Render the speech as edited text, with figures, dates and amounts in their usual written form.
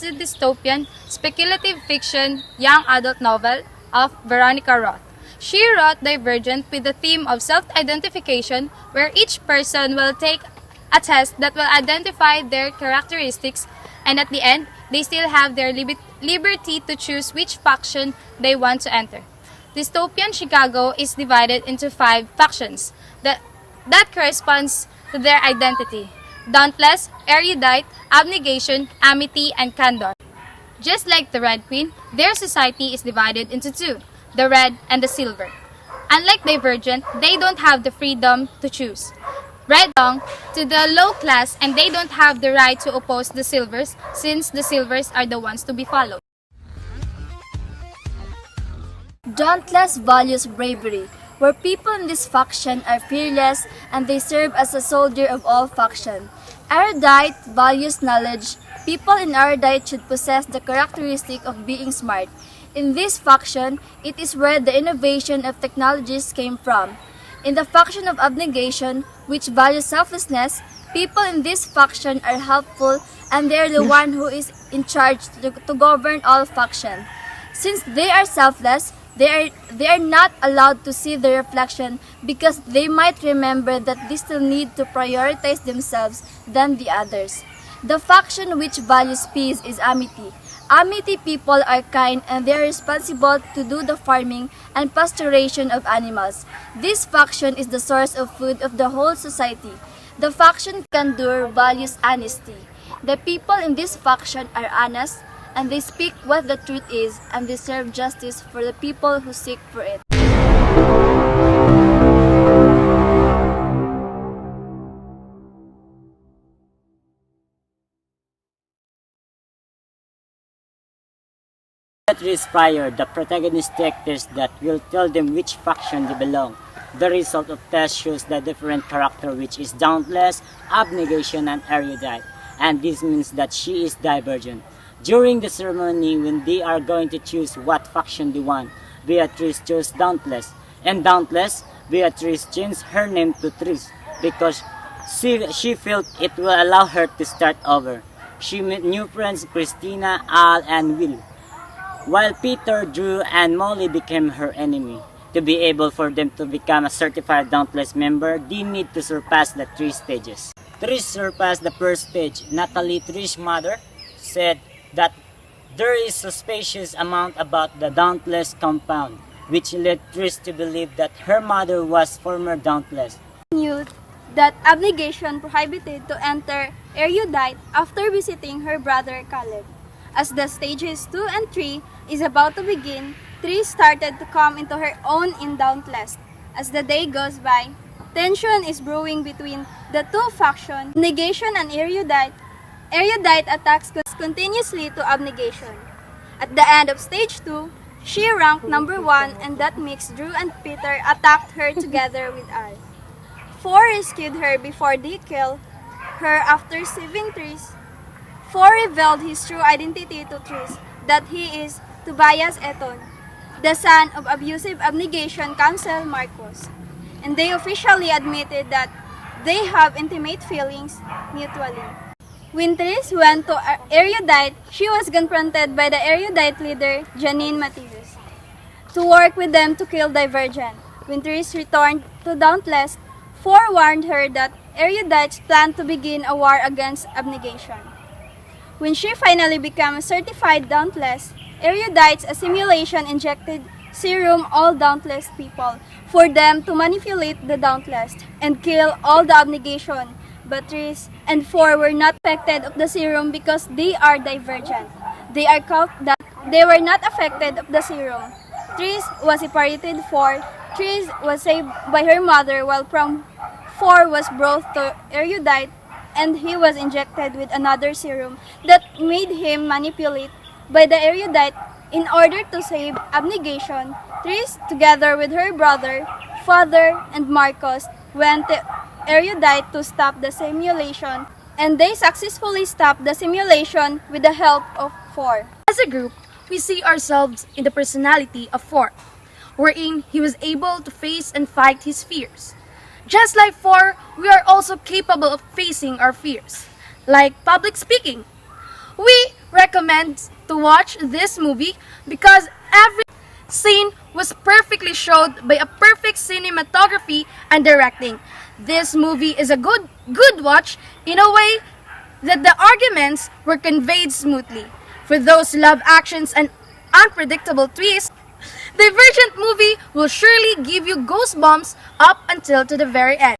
the dystopian, speculative fiction young adult novel of Veronica Roth. She wrote Divergent with the theme of self-identification, where each person will take a test that will identify their characteristics, and at the end, they still have their liberty to choose which faction they want to enter. Dystopian Chicago is divided into 5 factions that corresponds to their identity: dauntless, erudite, abnegation, amity, and candor. Just like the Red Queen, their society is divided into 2, the red and the silver. Unlike Divergent, they don't have the freedom to choose. Red belong to the low class, and they don't have the right to oppose the silvers, since the silvers are the ones to be followed. Dauntless values bravery, where people in this faction are fearless and they serve as a soldier of all factions. Erudite values knowledge. People in erudite should possess the characteristic of being smart. In this faction, it is where the innovation of technologies came from. In the faction of abnegation, which values selflessness, people in this faction are helpful and they are the one who is in charge to govern all factions. Since they are selfless, they are not allowed to see the reflection because they might remember that they still need to prioritize themselves than the others. The faction which values peace is amity. Amity people are kind and they are responsible to do the farming and pasturation of animals. This faction is the source of food of the whole society. The faction candor values honesty. The people in this faction are honest and they speak what the truth is and they serve justice for the people who seek for it. Chapters prior, the protagonist take tests that will tell them which faction they belong. The result of test shows the different character, which is dauntless, abnegation, and erudite, and this means that she is divergent. During the ceremony, when they are going to choose what faction they want, Beatrice chose dauntless, and dauntless, Beatrice changed her name to Tris because she felt it will allow her to start over. She met new friends Christina, Al, and Will, while Peter, Drew, and Molly became her enemy. To be able for them to become a certified dauntless member, they need to surpass the 3 stages. Trish surpassed the first stage. Natalie, Trish's mother, said that there is suspicious amount about the dauntless compound, which led Trish to believe that her mother was former dauntless. Knew that abnegation prohibited to enter erudite after visiting her brother Caleb. As the stages 2 and 3 is about to begin, Trish started to come into her own in dauntless. As the day goes by, tension is brewing between the 2 factions, negation and erudite. Erudite attacks continuously to abnegation. At the end of stage 2, she ranked number 1 and that makes Drew and Peter attacked her together with Al. 4 rescued her before they killed her after saving Trish. 4 revealed his true identity to Trish, that he is Tobias Eton, the son of abusive abnegation counsel Marcos, and they officially admitted that they have intimate feelings mutually. When Trish went to erudite, she was confronted by the erudite leader Janine Matthews to work with them to kill Divergent. When Trish returned to Dauntless, 4 warned her that erudites planned to begin a war against abnegation. When she finally became a certified dauntless, erudites a simulation injected serum all dauntless people for them to manipulate the dauntless and kill all the abnegation. But Trish and 4 were not affected of the serum because they are divergent. They are caught that they were not affected of the serum. Trish was separated 4. Trish was saved by her mother while from 4 was brought to erudite and he was injected with another serum that made him manipulate by the erudite in order to save abnegation. Trish, together with her brother, father, and Marcos, went to erudite to stop the simulation, and they successfully stopped the simulation with the help of 4. As a group, we see ourselves in the personality of 4, wherein he was able to face and fight his fears. Just like 4, we are also capable of facing our fears, like public speaking. We recommend to watch this movie because every scene was perfectly showed by a perfect cinematography and directing. This movie is a good watch in a way that the arguments were conveyed smoothly. For those who love actions and unpredictable twists, Divergent movie will surely give you goosebumps up until to the very end.